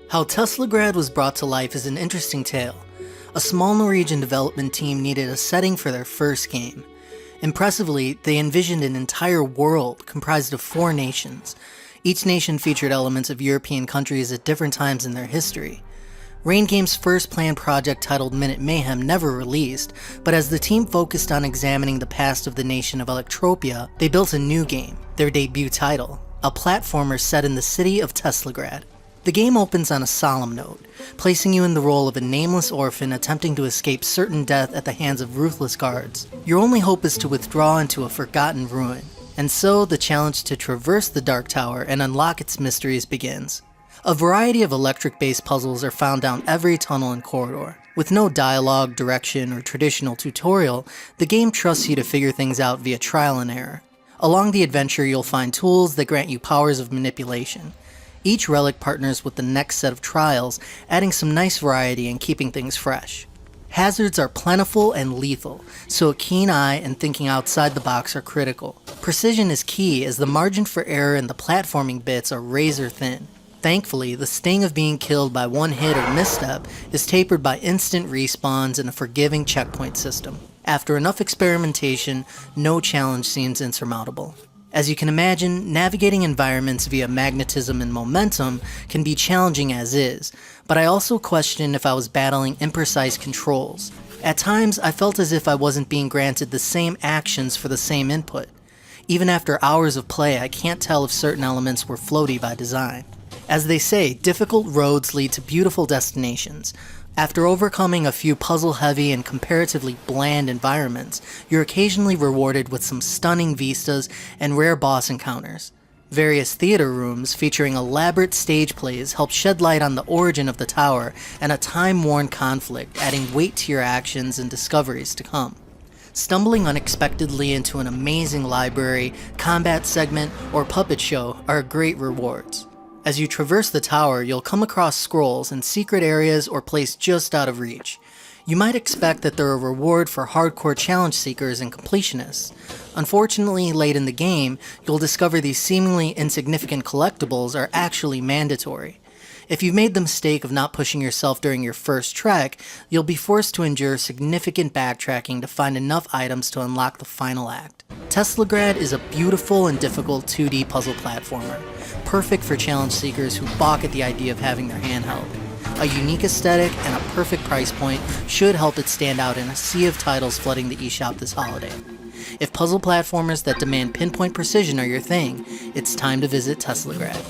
How Teslagrad was brought to life is an interesting tale. A small Norwegian development team needed a setting for their first game. Impressively, they envisioned an entire world comprised of 4 nations. Each nation featured elements of European countries at different times in their history. Rain Games' first planned project titled Minute Mayhem never released, but as the team focused on examining the past of the nation of Electropia, they built a new game, their debut title, a platformer set in the city of Teslagrad. The game opens on a solemn note, placing you in the role of a nameless orphan attempting to escape certain death at the hands of ruthless guards. Your only hope is to withdraw into a forgotten ruin, and so the challenge to traverse the Dark Tower and unlock its mysteries begins. A variety of electric-based puzzles are found down every tunnel and corridor. With no dialogue, direction, or traditional tutorial, the game trusts you to figure things out via trial and error. Along the adventure, you'll find tools that grant you powers of manipulation. Each relic partners with the next set of trials, adding some nice variety and keeping things fresh. Hazards are plentiful and lethal, so a keen eye and thinking outside the box are critical. Precision is key as the margin for error in the platforming bits are razor thin. Thankfully, the sting of being killed by one hit or misstep is tapered by instant respawns and a forgiving checkpoint system. After enough experimentation, no challenge seems insurmountable. As you can imagine, navigating environments via magnetism and momentum can be challenging as is, but I also question if I was battling imprecise controls. At times, I felt as if I wasn't being granted the same actions for the same input. Even after hours of play, I can't tell if certain elements were floaty by design. As they say, difficult roads lead to beautiful destinations. After overcoming a few puzzle-heavy and comparatively bland environments, you're occasionally rewarded with some stunning vistas and rare boss encounters. Various theater rooms featuring elaborate stage plays help shed light on the origin of the tower and a time-worn conflict, adding weight to your actions and discoveries to come. Stumbling unexpectedly into an amazing library, combat segment, or puppet show are great rewards. As you traverse the tower, you'll come across scrolls in secret areas or placed just out of reach. You might expect that they're a reward for hardcore challenge seekers and completionists. Unfortunately, late in the game, you'll discover these seemingly insignificant collectibles are actually mandatory. If you've made the mistake of not pushing yourself during your first trek, you'll be forced to endure significant backtracking to find enough items to unlock the final act. Teslagrad is a beautiful and difficult 2D puzzle platformer, perfect for challenge seekers who balk at the idea of having their hand held. A unique aesthetic and a perfect price point should help it stand out in a sea of titles flooding the eShop this holiday. If puzzle platformers that demand pinpoint precision are your thing, it's time to visit Teslagrad.